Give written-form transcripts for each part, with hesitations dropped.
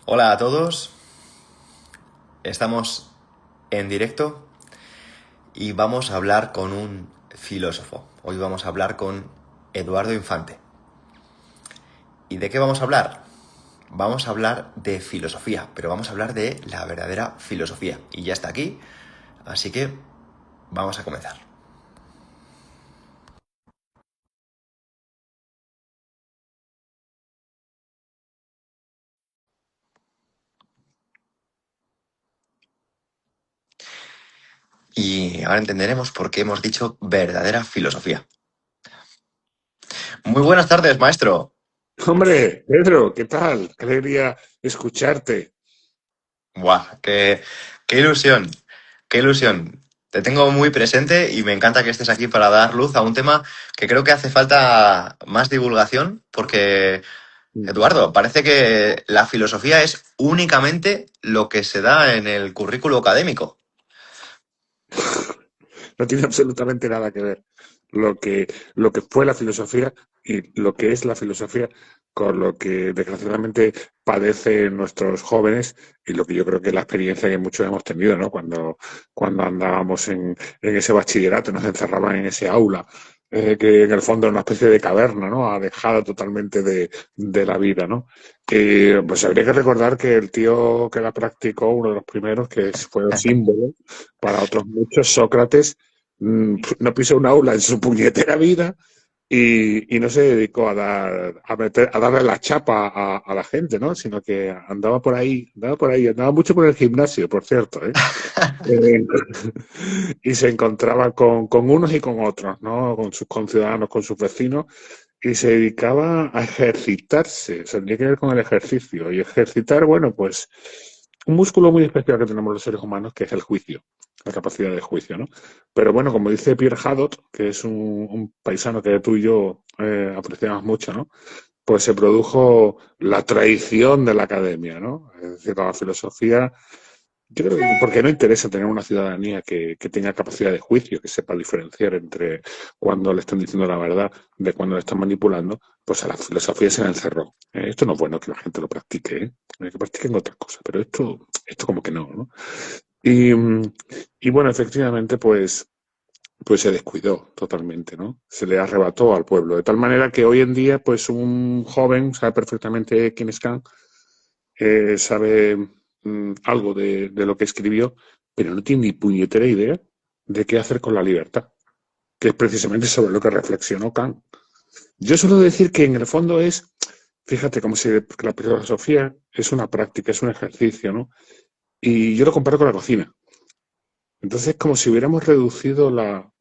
Hola a todos, estamos en directo y vamos a hablar con un filósofo. Hoy vamos a hablar con Eduardo Infante. ¿Y de qué vamos a hablar? Vamos a hablar de filosofía, pero vamos a hablar de la verdadera filosofía. Y ya está aquí, así que vamos a comenzar. Y ahora entenderemos por qué hemos dicho verdadera filosofía. Muy buenas tardes, maestro. Hombre, Pedro, ¿qué tal? Qué alegría escucharte. ¡Buah! ¡Qué ilusión! ¡Qué ilusión! Te tengo muy presente y me encanta que estés aquí para dar luz a un tema que creo que hace falta más divulgación porque, Eduardo, parece que la filosofía es únicamente lo que se da en el currículo académico. No tiene absolutamente nada que ver lo que fue la filosofía y lo que es la filosofía con lo que desgraciadamente padecen nuestros jóvenes y lo que yo creo que es la experiencia que muchos hemos tenido, ¿no? Cuando andábamos en ese bachillerato, nos encerraban en ese aula, que en el fondo era una especie de caverna, ¿no? Alejada totalmente de la vida, ¿no? Pues habría que recordar que el tío que la practicó, uno de los primeros, que fue el símbolo para otros muchos, Sócrates, no pisó un aula en su puñetera vida y no se dedicó a darle la chapa a la gente, ¿no? Sino que andaba mucho por el gimnasio, por cierto, ¿eh? Eh, y se encontraba con unos y con otros, ¿no? Con sus conciudadanos, con sus vecinos, y se dedicaba a ejercitarse, o sea, tenía que ver con el ejercicio. Y ejercitar, bueno, pues un músculo muy especial que tenemos los seres humanos, que es el juicio, la capacidad de juicio, ¿no? Pero bueno, como dice Pierre Hadot, que es un paisano que tú y yo apreciamos mucho, ¿no? Pues se produjo la traición de la academia, ¿no? Es decir, la filosofía, yo creo que porque no interesa tener una ciudadanía que tenga capacidad de juicio, que sepa diferenciar entre cuando le están diciendo la verdad de cuando le están manipulando, pues a la filosofía se la encerró. Esto no es bueno que la gente lo practique, ¿eh? Que practiquen otras cosas, pero esto como que no, ¿no? Y, y bueno, efectivamente, pues se descuidó totalmente, ¿no? Se le arrebató al pueblo, de tal manera que hoy en día, pues un joven sabe perfectamente quién es Kant, sabe algo de lo que escribió, pero no tiene ni puñetera idea de qué hacer con la libertad, que es precisamente sobre lo que reflexionó Kant. Yo suelo decir que en el fondo es, fíjate, como si la filosofía es una práctica, es un ejercicio, ¿no? Y yo lo comparo con la cocina. Entonces, como si hubiéramos reducido la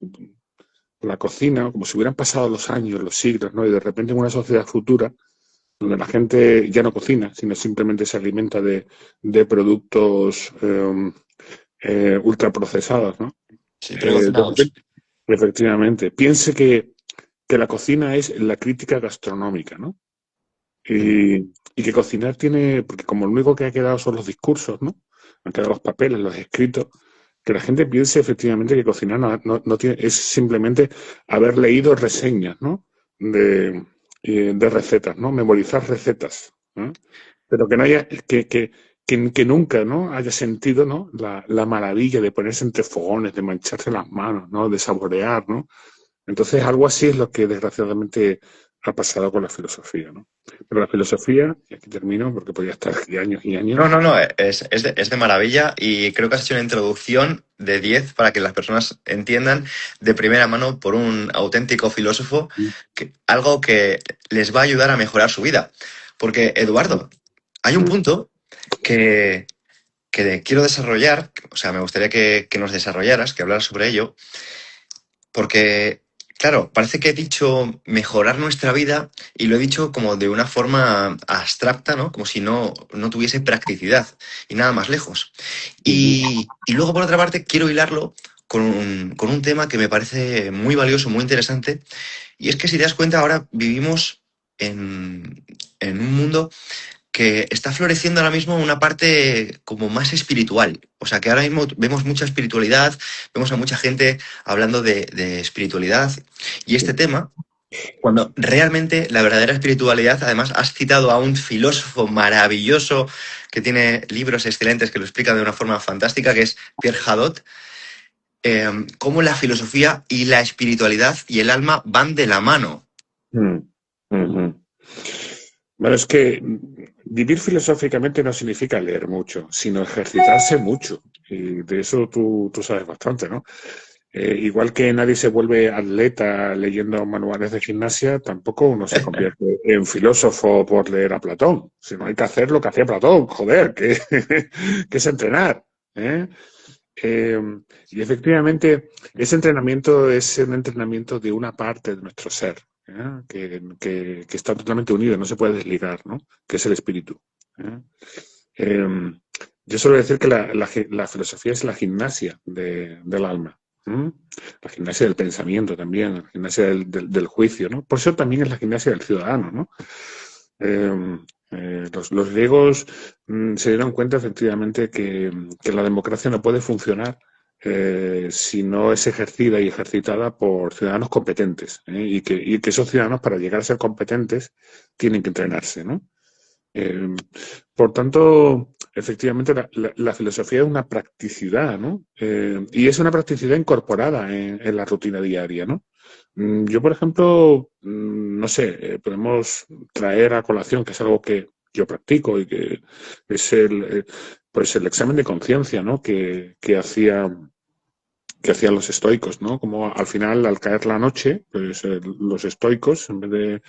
cocina, como si hubieran pasado los años, los siglos, ¿no? Y de repente en una sociedad futura, donde la gente ya no cocina, sino simplemente se alimenta de productos ultraprocesados, ¿no? Sí, De precocinados. repente, efectivamente, piense que la cocina es la crítica gastronómica, ¿no? Y que cocinar tiene, porque como lo único que ha quedado son los discursos, ¿no? Han quedado los papeles, los escritos, que la gente piense efectivamente que cocinar no tiene, es simplemente haber leído reseñas, ¿no? De, de recetas, ¿no? Memorizar recetas, ¿no? Pero que no haya, que nunca, ¿no? Haya sentido, ¿no? La maravilla de ponerse entre fogones, de mancharse las manos, ¿no? De saborear, ¿no? Entonces, algo así es lo que desgraciadamente ha pasado con la filosofía, ¿no? Pero la filosofía, y aquí termino porque podría estar aquí años y No, años. no, no, es de maravilla y creo que has hecho una introducción de 10 para que las personas entiendan de primera mano por un auténtico filósofo algo que les va a ayudar a mejorar su vida. Porque, Eduardo, hay un punto que, que quiero desarrollar, o sea, me gustaría que nos desarrollaras, que hablaras sobre ello, porque, claro, parece que he dicho mejorar nuestra vida y lo he dicho como de una forma abstracta, ¿no? Como si no tuviese practicidad y nada más lejos. Y luego, por otra parte, quiero hilarlo con un tema que me parece muy valioso, muy interesante, y es que si te das cuenta, ahora vivimos en un mundo que está floreciendo ahora mismo una parte como más espiritual. O sea, que ahora mismo vemos mucha espiritualidad, vemos a mucha gente hablando de espiritualidad. Y este tema Cuando realmente la verdadera espiritualidad, además has citado a un filósofo maravilloso que tiene libros excelentes que lo explica de una forma fantástica, que es Pierre Hadot, cómo la filosofía y la espiritualidad y el alma van de la mano. Mm, ujú. Bueno, es que vivir filosóficamente no significa leer mucho, sino ejercitarse mucho. Y de eso tú sabes bastante, ¿no? Igual que nadie se vuelve atleta leyendo manuales de gimnasia, tampoco uno se convierte en filósofo por leer a Platón, sino hay que hacer lo que hacía Platón, joder, que, que es entrenar. ¿Eh? Eh, y efectivamente, ese entrenamiento es un entrenamiento de una parte de nuestro ser, ¿eh? Que está totalmente unido, no se puede desligar, ¿no? Que es el espíritu. ¿Eh? Eh, yo suelo decir que la filosofía es la gimnasia del alma. ¿Mm? La gimnasia del pensamiento también, la gimnasia del juicio, ¿no? Por eso también es la gimnasia del ciudadano, ¿no? Eh, los griegos se dieron cuenta efectivamente que la democracia no puede funcionar si no es ejercida y ejercitada por ciudadanos competentes, ¿eh? Y que esos ciudadanos, para llegar a ser competentes, tienen que entrenarse, ¿no? Eh, por tanto, efectivamente, la filosofía es una practicidad, ¿no? Y es una practicidad incorporada en la rutina diaria, ¿no? Yo, por ejemplo, no sé, podemos traer a colación, que es algo que yo practico y que es pues el examen de conciencia, ¿no? Que hacían los estoicos, ¿no? Como al final, al caer la noche, pues los estoicos, en vez de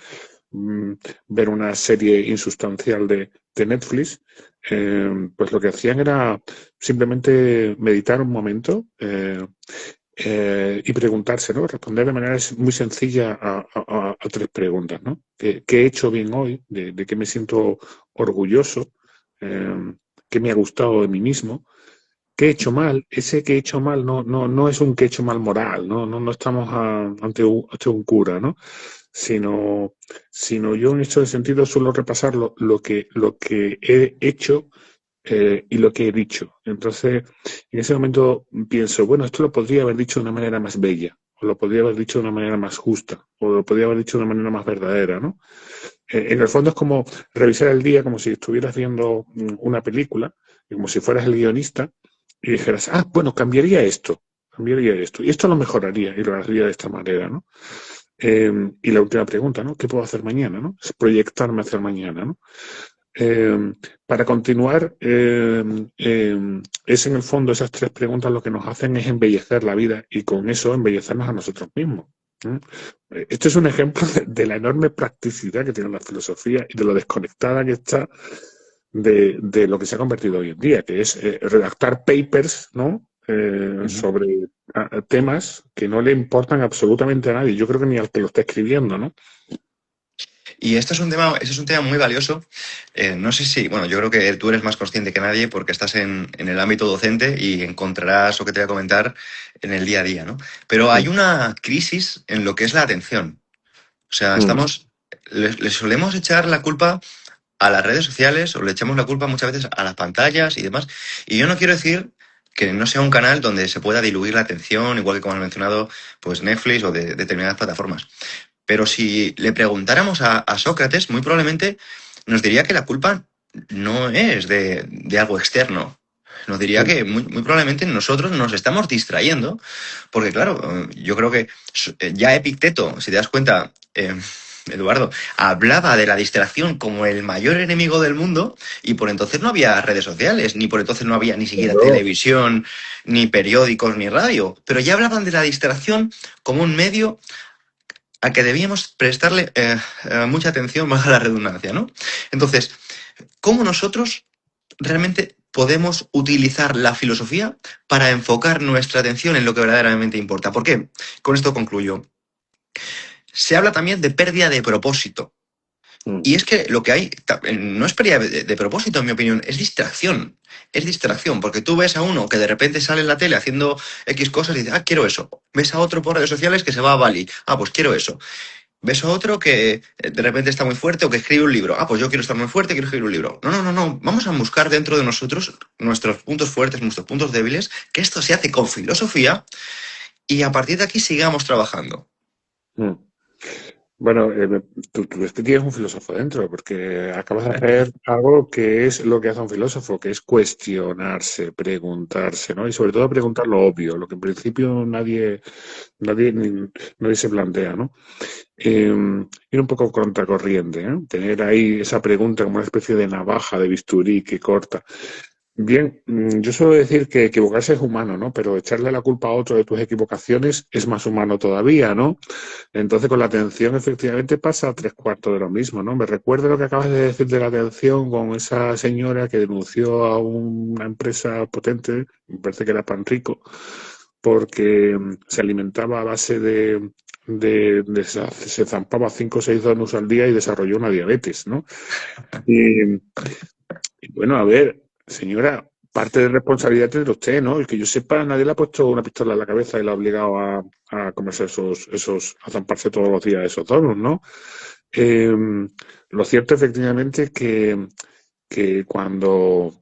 mm, ver una serie insustancial de Netflix, pues lo que hacían era simplemente meditar un momento y preguntarse, ¿no? Responder de manera muy sencilla a tres preguntas, ¿no? ¿Qué he hecho bien hoy? ¿De qué me siento orgulloso? Eh, ¿Qué me ha gustado de mí mismo? ¿Qué he hecho mal? Ese que he hecho mal no es un que he hecho mal moral, no estamos ante un cura, ¿no? Sino, sino yo en este sentido suelo repasar lo que he hecho y lo que he dicho. Entonces, en ese momento pienso, bueno, esto lo podría haber dicho de una manera más bella, o lo podría haber dicho de una manera más justa, o lo podría haber dicho de una manera más verdadera, ¿no? En el fondo es como revisar el día como si estuvieras viendo una película, y como si fueras el guionista, y dijeras, ah, bueno, cambiaría esto, y esto lo mejoraría y lo haría de esta manera, ¿no? Y la última pregunta, ¿no? ¿Qué puedo hacer mañana, ¿no? Es proyectarme hacia mañana, ¿no? Eh, para continuar, es en el fondo esas tres preguntas lo que nos hacen es embellecer la vida y con eso embellecernos a nosotros mismos. ¿Eh? Este es un ejemplo de la enorme practicidad que tiene la filosofía y de lo desconectada que está de lo que se ha convertido hoy en día, que es redactar papers, ¿no? Sobre temas que no le importan absolutamente a nadie. Yo creo que ni al que lo está escribiendo, ¿no? Y esto es un tema muy valioso. No sé si, bueno, yo creo que tú eres más consciente que nadie porque estás en el ámbito docente y encontrarás lo que te voy a comentar en el día a día, ¿no? Pero hay una crisis en lo que es la atención. O sea, Mm, le solemos echar la culpa a las redes sociales o le echamos la culpa muchas veces a las pantallas y demás. Y yo no quiero decir que no sea un canal donde se pueda diluir la atención, igual que como has mencionado, pues Netflix o de determinadas plataformas. Pero si le preguntáramos a Sócrates, muy probablemente nos diría que la culpa no es de algo externo. Nos diría mm, que muy probablemente nosotros nos estamos distrayendo, porque claro, yo creo que ya Epicteto, si te das cuenta, Eduardo, hablaba de la distracción como el mayor enemigo del mundo y por entonces no había redes sociales, ni por entonces no había ni siquiera claro. televisión, ni periódicos, ni radio, pero ya hablaban de la distracción como un medio a que debíamos prestarle mucha atención, más a la redundancia, ¿no? Entonces, ¿cómo nosotros realmente podemos utilizar la filosofía para enfocar nuestra atención en lo que verdaderamente importa? ¿Por qué? Con esto concluyo. Se habla también de pérdida de propósito. Mm, Y es que lo que hay no es pérdida de propósito, en mi opinión, es distracción. Es distracción, porque tú ves a uno que de repente sale en la tele haciendo X cosas y dices, ah, quiero eso. Ves a otro por redes sociales que se va a Bali, ah, pues quiero eso. Ves a otro que de repente está muy fuerte o que escribe un libro. Ah, pues yo quiero estar muy fuerte, quiero escribir un libro. No, no, no, no. Vamos a buscar dentro de nosotros nuestros puntos fuertes, nuestros puntos débiles, que esto se hace con filosofía y a partir de aquí sigamos trabajando. mm. Bueno, tú es que tienes un filósofo dentro, porque acabas de hacer algo que es lo que hace un filósofo, que es cuestionarse, preguntarse, ¿no? Y sobre todo preguntar lo obvio, lo que en principio nadie se plantea, ¿no? Ir un poco contracorriente, ¿eh? Tener ahí esa pregunta como una especie de navaja de bisturí que corta. Bien, yo suelo decir que equivocarse es humano, ¿no? Pero echarle la culpa a otro de tus equivocaciones es más humano todavía, ¿no? Entonces, con la atención, efectivamente, pasa tres cuartos de lo mismo, ¿no? Me recuerda lo que acabas de decir de la atención con esa señora que denunció a una empresa potente, me parece que era Panrico, porque se alimentaba a base se zampaba 5 o 6 donuts al día y desarrolló una diabetes, ¿no? Y, y bueno, a ver, señora, parte de responsabilidad tendrá usted, ¿no? El que yo sepa, nadie le ha puesto una pistola en la cabeza y la ha obligado a comerse a zamparse todos los días esos donuts, ¿no? Eh, lo cierto, efectivamente, es que cuando,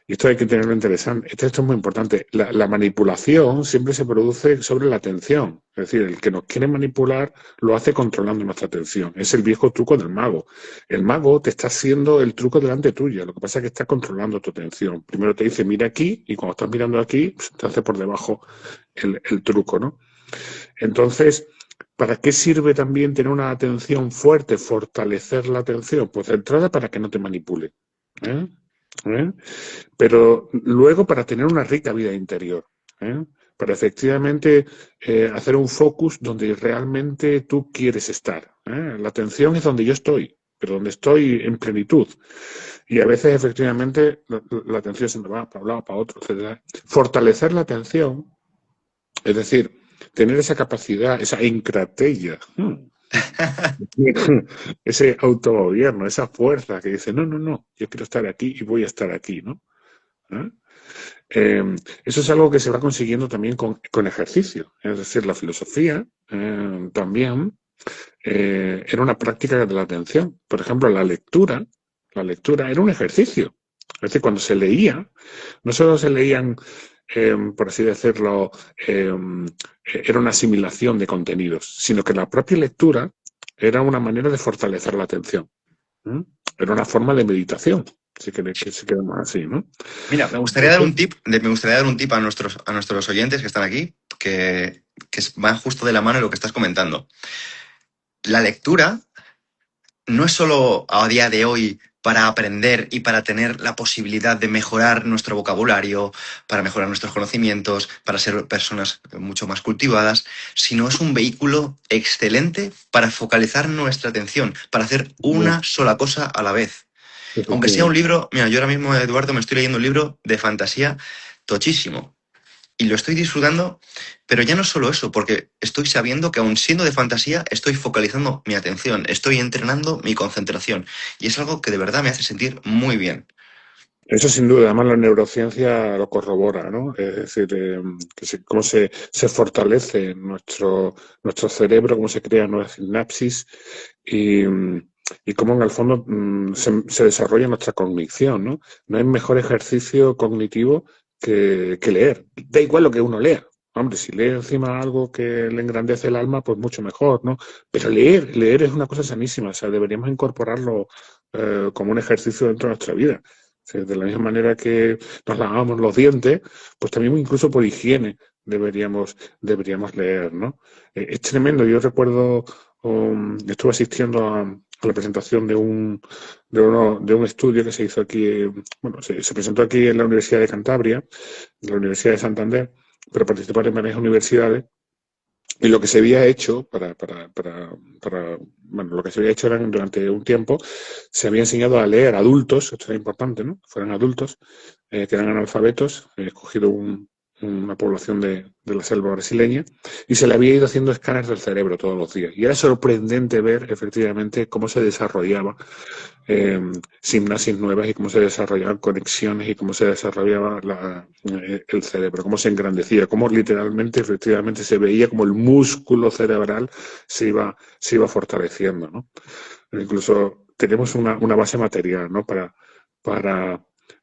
y esto hay que tenerlo interesante, esto es muy importante, la manipulación siempre se produce sobre la atención. Es decir, el que nos quiere manipular lo hace controlando nuestra atención. Es el viejo truco del mago. El mago te está haciendo el truco delante tuya. Lo que pasa es que está controlando tu atención. Primero te dice, mira aquí, y cuando estás mirando aquí, pues, te hace por debajo el truco, ¿no? Entonces, ¿para qué sirve también tener una atención fuerte, fortalecer la atención? Pues de entrada para que no te manipule. ¿Eh? ¿Eh? Pero luego para tener una rica vida interior. ¿Eh? Para efectivamente hacer un focus donde realmente tú quieres estar. ¿Eh? La atención es donde yo estoy, pero donde estoy en plenitud. Y a veces efectivamente la atención se me va para un lado, para otro, etc. Fortalecer la atención, es decir, tener esa capacidad, esa encratella, ese autogobierno, esa fuerza que dice, no, no, no, yo quiero estar aquí y voy a estar aquí, ¿no? ¿Eh? Eso es algo que se va consiguiendo también con ejercicio. Es decir, la filosofía también era una práctica de la atención. Por ejemplo, la lectura era un ejercicio. Es decir, cuando se leía, no solo se leían, por así decirlo, era una asimilación de contenidos, sino que la propia lectura era una manera de fortalecer la atención. ¿Eh? Era una forma de meditación, si queréis que se quede más así, ¿no? Mira, me gustaría dar un tip, me gustaría dar un tip a nuestros oyentes que están aquí, que va justo de la mano de lo que estás comentando. La lectura no es solo a día de hoy para aprender y para tener la posibilidad de mejorar nuestro vocabulario, para mejorar nuestros conocimientos, para ser personas mucho más cultivadas, sino es un vehículo excelente para focalizar nuestra atención, para hacer una sola cosa a la vez. Aunque sea un Efectivamente. libro, mira, yo ahora mismo, Eduardo, me estoy leyendo un libro de fantasía tochísimo y lo estoy disfrutando, pero ya no solo eso, porque estoy sabiendo que aun siendo de fantasía, estoy focalizando mi atención, estoy entrenando mi concentración y es algo que de verdad me hace sentir muy bien. Eso sin duda, además la neurociencia lo corrobora, ¿no? Es decir, cómo se fortalece nuestro cerebro, cómo se crean nuevas sinapsis y cómo en el fondo se desarrolla nuestra cognición, ¿no? No hay mejor ejercicio cognitivo que leer. Da igual lo que uno lea. Hombre, si lee encima algo que le engrandece el alma, pues mucho mejor, ¿no? Pero leer es una cosa sanísima, o sea, deberíamos incorporarlo como un ejercicio dentro de nuestra vida. Sí, de la misma manera que nos lavamos los dientes, pues también incluso por higiene deberíamos leer, ¿no? Es tremendo. Yo recuerdo, estuve asistiendo a la presentación de un estudio que se hizo aquí, bueno, se presentó aquí en la Universidad de Cantabria, en la Universidad de Santander, pero participaron en varias universidades. Y lo que se había hecho bueno, lo que se había hecho era durante un tiempo se había enseñado a leer adultos, esto era importante, ¿no? Fueran adultos, que eran analfabetos, escogido una población de la selva brasileña, y se le había ido haciendo escáneres del cerebro todos los días. Y era sorprendente ver efectivamente cómo se desarrollaba eh, sinapsis nuevas y cómo se desarrollaban conexiones y cómo se desarrollaba el cerebro, cómo se engrandecía, cómo literalmente, efectivamente, se veía como el músculo cerebral se iba fortaleciendo, ¿no? Incluso tenemos una base material, ¿no? Para,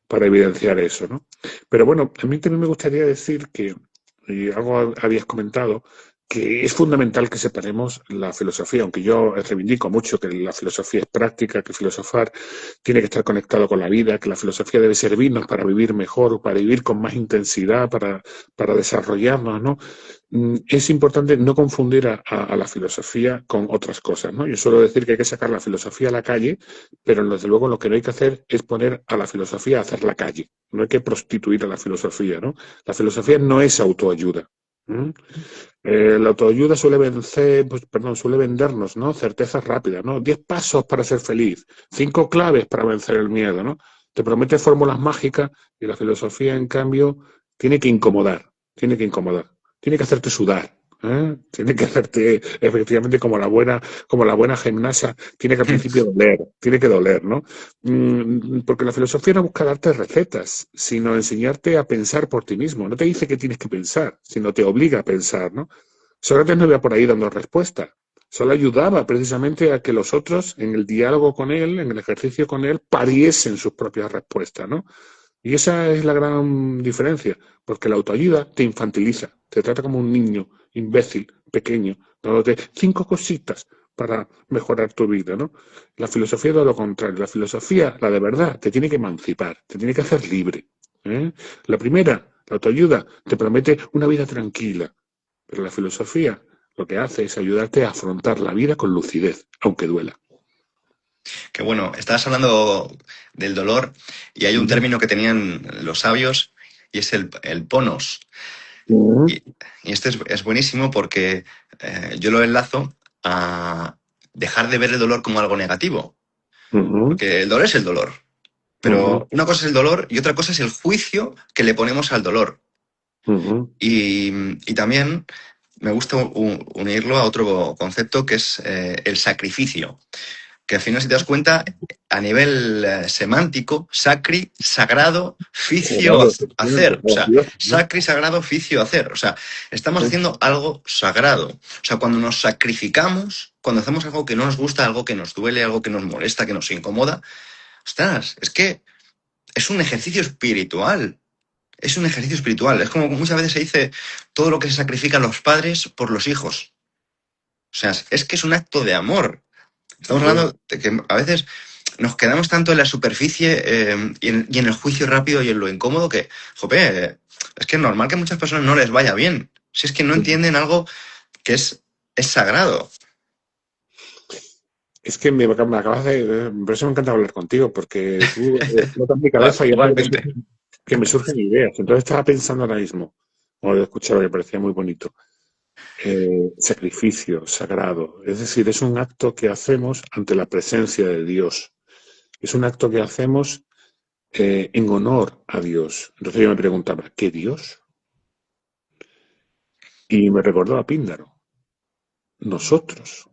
para evidenciar eso, ¿no? Pero bueno, a mí también me gustaría decir que, y algo habías comentado, que es fundamental que separemos la filosofía, aunque yo reivindico mucho que la filosofía es práctica, que filosofar tiene que estar conectado con la vida, que la filosofía debe servirnos para vivir mejor, para vivir con más intensidad, para desarrollarnos, ¿no? Es importante no confundir a la filosofía con otras cosas, ¿no? Yo suelo decir que hay que sacar la filosofía a la calle, pero desde luego lo que no hay que hacer es poner a la filosofía a hacer la calle. No hay que prostituir a la filosofía, ¿no? La filosofía no es autoayuda. ¿Mm? La autoayuda suele vendernos, ¿no? Certezas rápidas, ¿no? 10 pasos para ser feliz, 5 claves para vencer el miedo, ¿no? Te promete fórmulas mágicas y la filosofía, en cambio, tiene que incomodar, tiene que incomodar, tiene que hacerte sudar, ¿eh? Tiene que hacerte, efectivamente, como la buena gimnasia, tiene que al principio doler, tiene que doler, ¿no? Porque la filosofía no busca darte recetas, sino enseñarte a pensar por ti mismo. No te dice que tienes que pensar, sino te obliga a pensar, ¿no? Sócrates no iba por ahí dando respuesta. Solo ayudaba precisamente a que los otros, en el diálogo con él, en el ejercicio con él, pariesen sus propias respuestas, ¿no? Y esa es la gran diferencia, porque la autoayuda te infantiliza, te trata como un niño imbécil, pequeño, dándote 5 cositas para mejorar tu vida, ¿no? La filosofía es lo contrario. La filosofía, la de verdad, te tiene que emancipar, te tiene que hacer libre, ¿eh? La primera, la autoayuda, te promete una vida tranquila, pero la filosofía lo que hace es ayudarte a afrontar la vida con lucidez, aunque duela. Que bueno, estabas hablando del dolor y hay un Uh término que tenían los sabios y es el ponos. -huh. Y este es buenísimo porque yo lo enlazo a dejar de ver el dolor como algo negativo. Uh -huh. Porque el dolor es el dolor. Uh -huh. Pero una cosa es el dolor y otra cosa es el juicio que le ponemos al dolor. Uh -huh. Y también me gusta unirlo a otro concepto que es el sacrificio. Que al final, si te das cuenta, a nivel semántico, sacri, sagrado, ficio, Sagrado, efectivamente, hacer. O oh, sea, Dios, ¿no? sacri, sagrado, ficio, hacer. O sea, estamos Sí. haciendo algo sagrado. O sea, cuando nos sacrificamos, cuando hacemos algo que no nos gusta, algo que nos duele, algo que nos molesta, que nos incomoda, ostras, es que es un ejercicio espiritual. Es un ejercicio espiritual. Es como muchas veces se dice todo lo que se sacrifican los padres por los hijos. O sea, es que es un acto de amor. Estamos Sí. hablando de que a veces nos quedamos tanto en la superficie y en el juicio rápido y en lo incómodo que, jope, es que es normal que a muchas personas no les vaya bien. Si es que no entienden algo que es sagrado. Es que me acabas de... Por eso me encanta hablar contigo, porque tú explotas mi cabeza y ahora Igualmente. que me surgen ideas. Entonces estaba pensando ahora mismo, o lo he escuchado que parecía muy bonito, sacrificio, sagrado. Es decir, es un acto que hacemos ante la presencia de Dios. Es un acto que hacemos en honor a Dios. Entonces yo me preguntaba, ¿qué Dios? Y me recordó a Píndaro, nosotros.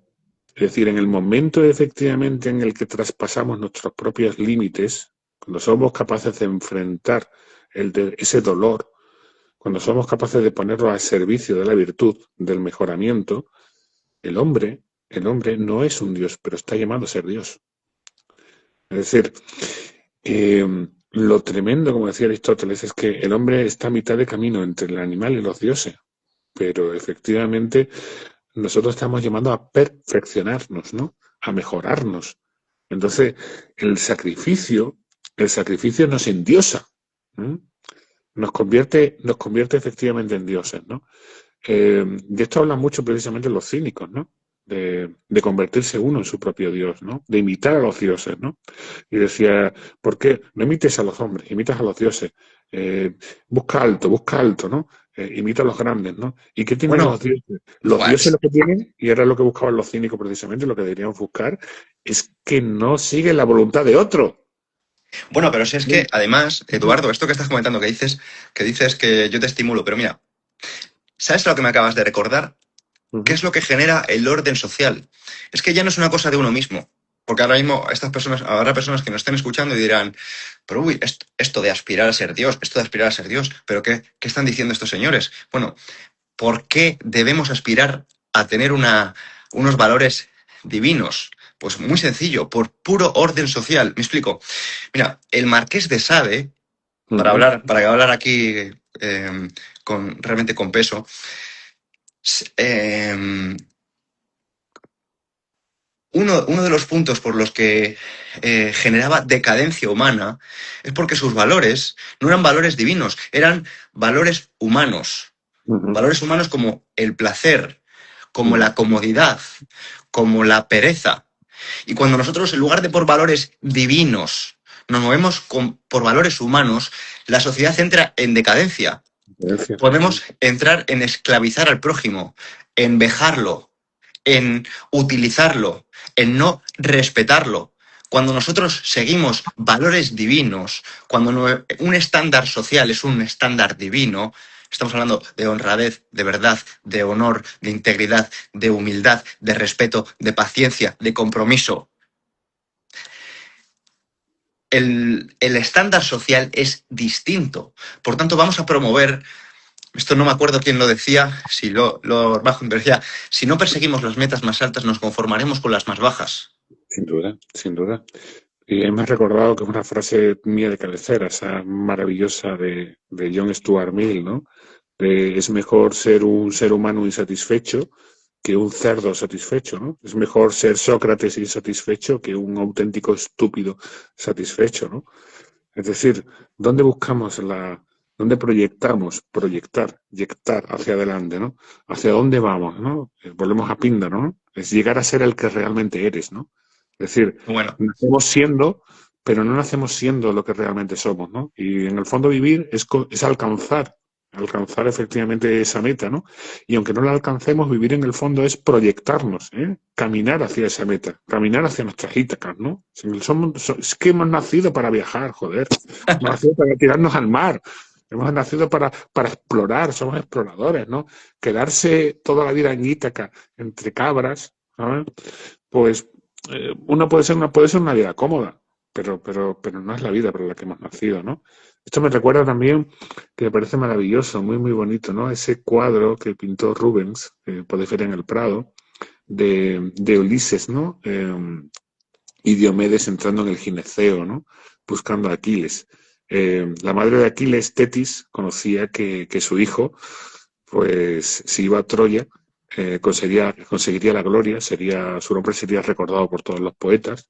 Es decir, en el momento efectivamente en el que traspasamos nuestros propios límites, cuando somos capaces de enfrentar ese dolor, cuando somos capaces de ponerlo al servicio de la virtud, del mejoramiento, el hombre no es un Dios, pero está llamado a ser Dios. Es decir, lo tremendo, como decía Aristóteles, es que el hombre está a mitad de camino entre el animal y los dioses, pero efectivamente nosotros estamos llamando a perfeccionarnos, ¿no? A mejorarnos. Entonces, el sacrificio nos endiosa, ¿eh? Nos convierte efectivamente en dioses, ¿no? De esto hablan mucho precisamente los cínicos, ¿no? De convertirse uno en su propio Dios, ¿no? De imitar a los dioses, ¿no? Y decía, ¿por qué? No imites a los hombres, imitas a los dioses. Eh, busca alto, ¿no? Imita a los grandes, ¿no? ¿Y qué tienen Bueno, los dioses? Los dioses lo que tienen, y era lo que buscaban los cínicos precisamente, lo que deberían buscar, es que no siguen la voluntad de otro. bueno, pero si es que además, Eduardo, esto que estás comentando, que dices que yo te estimulo, pero mira, ¿sabes lo que me acabas de recordar? ¿Qué Ujú. es lo que genera el orden social? Es que ya no es una cosa de uno mismo. Porque ahora mismo habrá personas que nos estén escuchando y dirán, pero uy, esto de aspirar a ser Dios, esto de aspirar a ser Dios, pero ¿qué están diciendo estos señores? Bueno, ¿por qué debemos aspirar a tener unos valores divinos? Pues muy sencillo, por puro orden social. Me explico. Mira, el Marqués de Sade, Ujú. para hablar aquí realmente con peso, S- em, uno de los puntos por los que generaba decadencia humana es porque sus valores no eran valores divinos, eran valores humanos. Ujú, Valores humanos como el placer, como ujú. la comodidad, como la pereza. Y cuando nosotros, en lugar de por valores divinos, nos movemos por valores humanos, la sociedad entra en decadencia. Diferencias. Podemos entrar en esclavizar al prójimo, en vejarlo, en utilizarlo, en no respetarlo. Cuando nosotros seguimos valores divinos, cuando un estándar social es un estándar divino, estamos hablando de honradez, de verdad, de honor, de integridad, de humildad, de respeto, de paciencia, de compromiso. El estándar social es distinto. Por tanto, vamos a promover, esto no me acuerdo quién lo decía, si lo bajo, pero decía, si no perseguimos las metas más altas, nos conformaremos con las más bajas. Sin duda, sin duda. Y me has recordado que es una frase mía de cabecera, esa maravillosa de John Stuart Mill, ¿no? Es mejor ser un ser humano insatisfecho que un cerdo satisfecho, ¿no? Es mejor ser Sócrates insatisfecho que un auténtico estúpido satisfecho, ¿no? Es decir, ¿dónde buscamos dónde proyectamos, proyectar hacia adelante, ¿no? ¿Hacia dónde vamos, ¿no? Volvemos a Píndaro, ¿no? Es llegar a ser el que realmente eres, ¿no? Es decir, Bueno, nacemos siendo, pero no nacemos siendo lo que realmente somos, ¿no? Y en el fondo vivir es alcanzar efectivamente esa meta, ¿no? Y aunque no la alcancemos, vivir en el fondo es proyectarnos, ¿eh? Caminar hacia esa meta, caminar hacia nuestras Ítacas, ¿no? Es que hemos nacido para viajar, joder. Hemos nacido para tirarnos al mar. Hemos nacido para explorar, somos exploradores, ¿no? Quedarse toda la vida en Ítaca, entre cabras, ¿sabes? Pues uno puede ser una vida cómoda, pero no es la vida para la que hemos nacido, ¿no? Esto me recuerda también que me parece maravilloso, muy, muy bonito, ¿no? Ese cuadro que pintó Rubens, podéis ver en el Prado, de Ulises, ¿no? Y Diomedes entrando en el gineceo, ¿no? Buscando a Aquiles. La madre de Aquiles, Tetis, conocía que su hijo, pues, si iba a Troya, conseguiría la gloria, su nombre sería recordado por todos los poetas,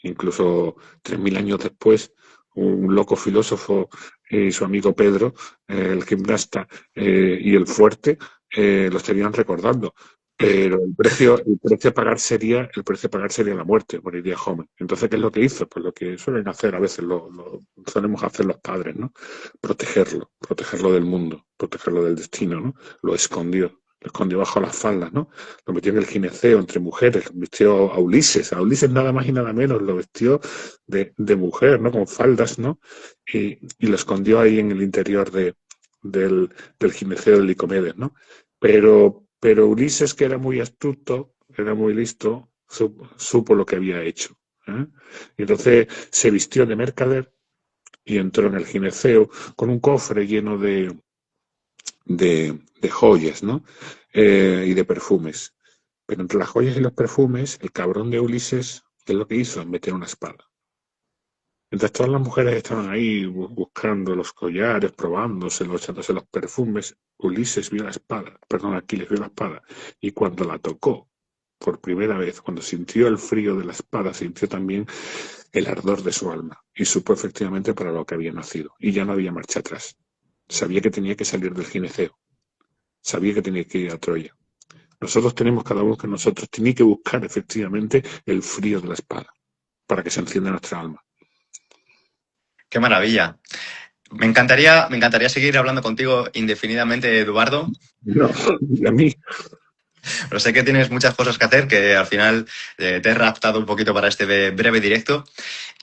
incluso 3000 años después, un loco filósofo y su amigo Pedro, el gimnasta y el fuerte, lo estarían recordando. Pero el precio a pagar sería la muerte, moriría joven. Entonces, ¿qué es lo que hizo? Pues lo que suelen hacer a veces, lo solemos hacer los padres, ¿no? Protegerlo del mundo, protegerlo del destino, ¿no? Lo escondió bajo las faldas, ¿no? Lo metió en el gineceo entre mujeres, lo vistió a Ulises nada más y nada menos, lo vestió de mujer, ¿no? Con faldas, ¿no? Y lo escondió ahí en el interior del gineceo de Licomedes, ¿no? Pero Ulises, que era muy astuto, era muy listo, supo lo que había hecho. ¿Eh? Y entonces se vistió de mercader y entró en el gineceo con un cofre lleno de joyas, ¿no? Y de perfumes. Pero entre las joyas y los perfumes, el cabrón de Ulises, ¿qué es lo que hizo? Meter una espada. Mientras todas las mujeres estaban ahí buscando los collares, probándoselos, echándose los perfumes, Ulises vio la espada, perdón, Aquiles vio la espada, y cuando la tocó por primera vez, cuando sintió el frío de la espada, sintió también el ardor de su alma, y supo efectivamente para lo que había nacido, y ya no había marcha atrás. Sabía que tenía que salir del gineceo, sabía que tenía que ir a Troya. Nosotros tenemos, cada uno de nosotros, tiene que buscar efectivamente el frío de la espada, para que se encienda nuestra alma. qué maravilla. Me encantaría seguir hablando contigo indefinidamente, Eduardo, No, y a mí. pero sé que tienes muchas cosas que hacer, que al final te he raptado un poquito para este breve directo.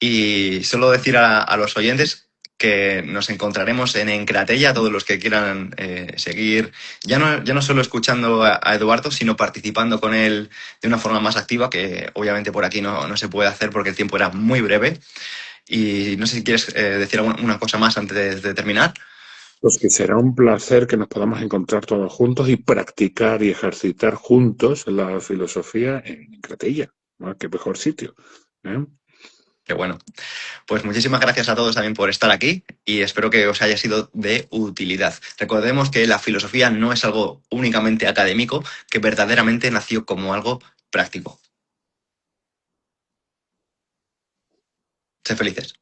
Y solo decir a los oyentes que nos encontraremos en Encratella, todos los que quieran seguir, ya no solo escuchando a Eduardo, sino participando con él de una forma más activa, que obviamente por aquí no se puede hacer porque el tiempo era muy breve. Y no sé si quieres decir alguna cosa más antes de terminar. Pues que será un placer que nos podamos encontrar todos juntos y practicar y ejercitar juntos la filosofía en Cratella, ¿no? Qué mejor sitio, ¿eh? Qué bueno. Pues muchísimas gracias a todos también por estar aquí y espero que os haya sido de utilidad. Recordemos que la filosofía no es algo únicamente académico, que verdaderamente nació como algo práctico. Sed felices.